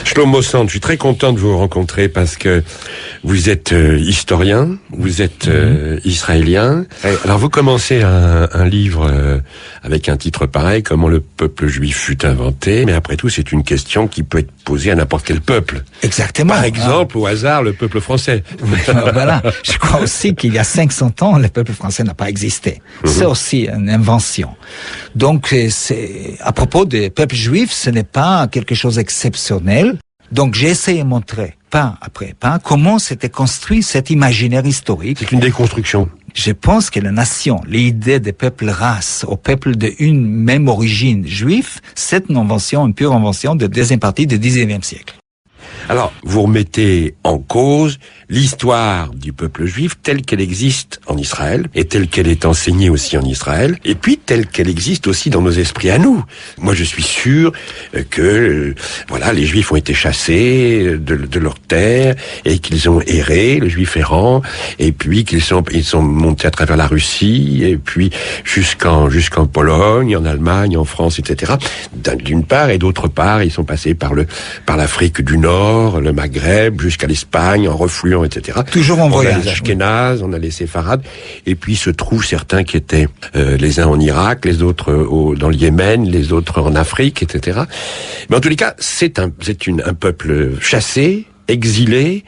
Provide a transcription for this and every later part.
Shlomo Sand, je suis très content de vous rencontrer parce que vous êtes historien, vous êtes israélien. Alors vous commencez un livre avec un titre pareil, comment le peuple juif fut inventé. Mais après tout, c'est une question qui peut être posée à n'importe quel peuple. Exactement. Par exemple, au hasard, le peuple français. Voilà. Je crois aussi qu'il y a 500 ans, le peuple français n'a pas existé. C'est aussi une invention. Donc, c'est à propos des peuples juifs, ce n'est pas quelque chose d'exceptionnel. Donc, j'ai essayé de montrer, pas après pas, comment s'était construit cet imaginaire historique. C'est une déconstruction. Je pense que la nation, l'idée des peuples races, aux peuples d'une même origine juive, c'est une invention, une pure invention de deuxième partie du XIXe siècle. Alors, vous remettez en cause l'histoire du peuple juif telle qu'elle existe en Israël, et telle qu'elle est enseignée aussi en Israël, et puis telle qu'elle existe aussi dans nos esprits à nous. Moi, je suis sûr que, voilà, les Juifs ont été chassés de leur terre, et qu'ils ont erré, le Juif errant, et puis ils sont montés à travers la Russie, et puis jusqu'en Pologne, en Allemagne, en France, etc. D'une part, et d'autre part, ils sont passés par l'Afrique du Nord, le Maghreb, jusqu'à l'Espagne, en refluant, etc. Toujours en voyage. On a les Ashkénazes, on a les Séfarades, et puis se trouvent certains qui étaient les uns en Irak, les autres dans le Yémen, les autres en Afrique, etc. Mais en tous les cas, c'est un peuple chassé, exilé,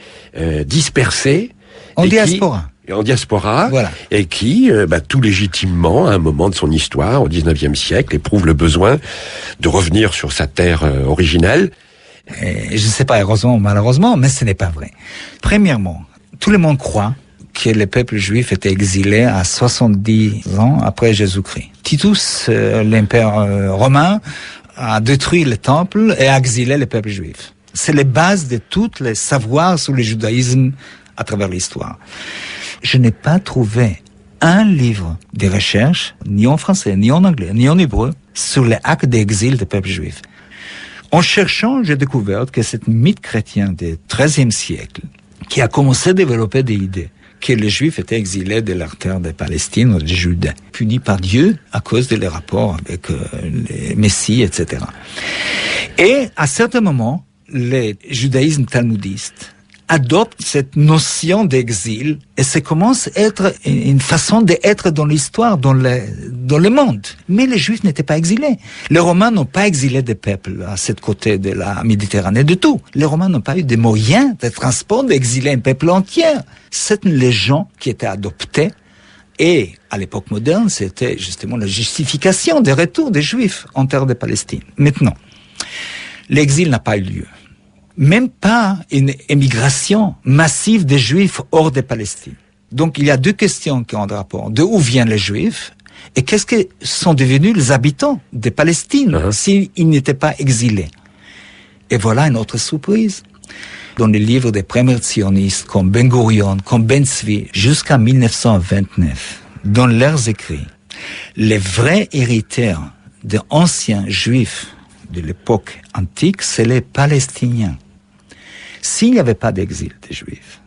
dispersé. En diaspora. En diaspora, voilà. Et qui, tout légitimement, à un moment de son histoire, au XIXe siècle, éprouve le besoin de revenir sur sa terre originelle. Je ne sais pas, heureusement ou malheureusement, mais ce n'est pas vrai. Premièrement, tout le monde croit que le peuple juif était exilé à 70 ans après Jésus-Christ. Titus, l'empereur romain, a détruit le temple et a exilé le peuple juif. C'est la base de tous les savoirs sur le judaïsme à travers l'histoire. Je n'ai pas trouvé un livre de recherche, ni en français, ni en anglais, ni en hébreu, sur les actes d'exil du peuple juif. En cherchant, j'ai découvert que c'est un mythe chrétien du XIIIe siècle qui a commencé à développer des idées que les Juifs étaient exilés de leur terre de Palestine ou de Judée, punis par Dieu à cause de leurs rapports avec les Messies, etc. Et à certains moments, le judaïsme talmudiste adopte cette notion d'exil et ça commence à être une façon d'être dans l'histoire, dans le monde. Mais les Juifs n'étaient pas exilés. Les Romains n'ont pas exilé des peuples à cette côté de la Méditerranée du tout. Les Romains n'ont pas eu des moyens de transport d'exiler un peuple entier. C'est une légende qui était adoptée et à l'époque moderne, c'était justement la justification des retours des Juifs en terre de Palestine. Maintenant, l'exil n'a pas eu lieu. Même pas une émigration massive des Juifs hors de Palestine. Donc, il y a deux questions qui ont un rapport. De où viennent les Juifs et qu'est-ce que sont devenus les habitants de Palestine s'ils n'étaient pas exilés. Et voilà une autre surprise. Dans les livres des premiers sionistes comme Ben Gurion, comme Ben Tzvi, jusqu'à 1929, dans leurs écrits, les vrais héritiers des anciens Juifs de l'époque antique, c'est les Palestiniens. S'il n'y avait pas d'exil des Juifs,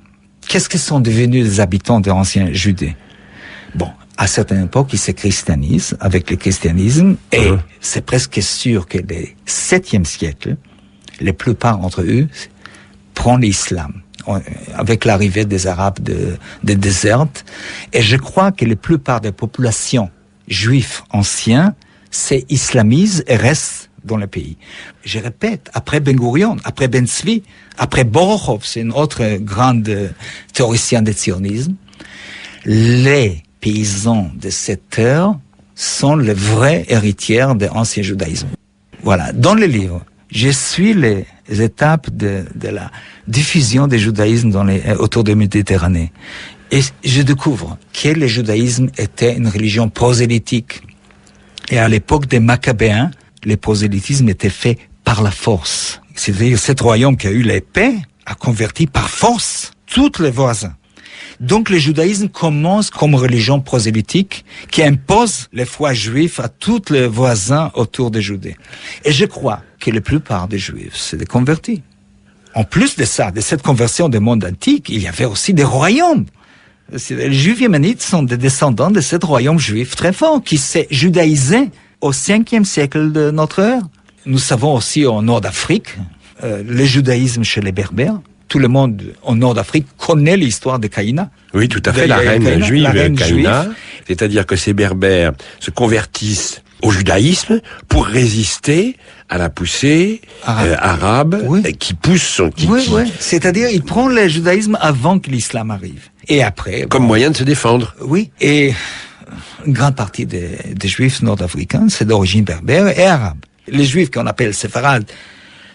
qu'est-ce que sont devenus les habitants des anciens Judées? Bon, à certaines époques, ils se christianisent avec le christianisme, et c'est presque sûr que le 7e siècle, la plupart d'entre eux prennent l'islam, avec l'arrivée des Arabes des déserts, et je crois que la plupart des populations juives anciennes s'islamisent et restent dans le pays. Je répète, après Ben Gurion, après Ben Tzvi, après Borochov, c'est une autre grande théoricien du sionisme, les paysans de cette terre sont les vrais héritiers de l'ancien judaïsme. Voilà. Dans le livre, je suis les étapes de la diffusion du judaïsme autour de la Méditerranée. Et je découvre que le judaïsme était une religion prosélytique. Et à l'époque des Maccabéens, le prosélytisme était fait par la force. C'est-à-dire, cet royaume qui a eu l'épée a converti par force tous les voisins. Donc, le judaïsme commence comme religion prosélytique qui impose les foi juifs à tous les voisins autour de Judée. Et je crois que la plupart des juifs s'étaient convertis. En plus de ça, de cette conversion du monde antique, il y avait aussi des royaumes. Les Juifs yéménites sont des descendants de ce royaume juif très fort qui s'est judaïsé au 5e siècle de notre ère. Nous savons aussi au nord d'Afrique, le judaïsme chez les Berbères. Tout le monde au nord d'Afrique connaît l'histoire de Caïna. Oui, tout à fait, la reine juive, Caïna. C'est-à-dire que ces Berbères se convertissent au judaïsme pour résister à la poussée arabe qui pousse C'est-à-dire, il prend le judaïsme avant que l'islam arrive. Et après... Comme moyen de se défendre. Oui, et une grande partie des juifs nord-africains, c'est d'origine berbère et arabe. Les juifs qu'on appelle séfarades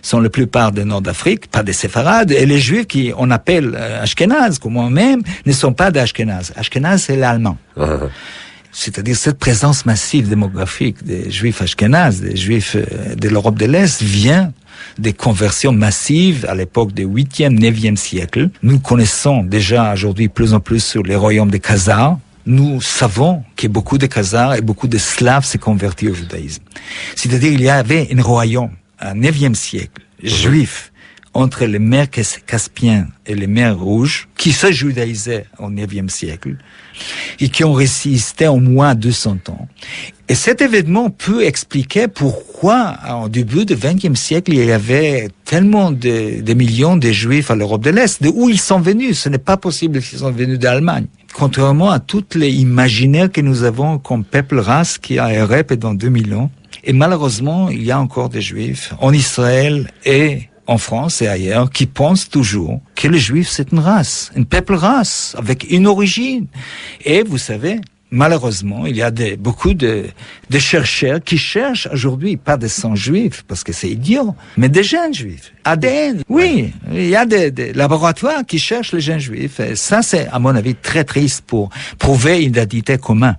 sont la plupart des nord d'Afrique, pas des séfarades, et les juifs qu'on appelle ashkénazes, comme moi-même, ne sont pas d'ashkénazes. Ashkénazes, c'est l'allemand. C'est-à-dire cette présence massive démographique des juifs ashkénazes, des juifs de l'Europe de l'Est, vient des conversions massives à l'époque du 8e, 9e siècle. Nous connaissons déjà aujourd'hui plus en plus sur les royaumes des Khazars. Nous savons que beaucoup de Khazars et beaucoup de Slaves s'est convertis au judaïsme. C'est-à-dire il y avait un royaume au 9e siècle, juif, entre les mers Caspiennes et les mers Rouges, qui se judaïsaient au 9e siècle, et qui ont résisté au moins 200 ans. Et cet événement peut expliquer pourquoi, au début du 20e siècle, il y avait tellement de millions de Juifs à l'Europe de l'Est. De où ils sont venus? Ce n'est pas possible qu'ils sont venus d'Allemagne. Contrairement à toutes les imaginaires que nous avons comme peuple race qui a erré pendant 2000 ans. Et malheureusement, il y a encore des Juifs en Israël et en France et ailleurs, qui pensent toujours que les Juifs, c'est une race, une peuple race, avec une origine. Et vous savez, malheureusement, il y a beaucoup de chercheurs qui cherchent aujourd'hui, pas des sangs juifs, parce que c'est idiot, mais des gènes juifs. ADN, oui, il y a des laboratoires qui cherchent les gènes juifs. Et ça, c'est, à mon avis, très triste pour prouver une identité commune.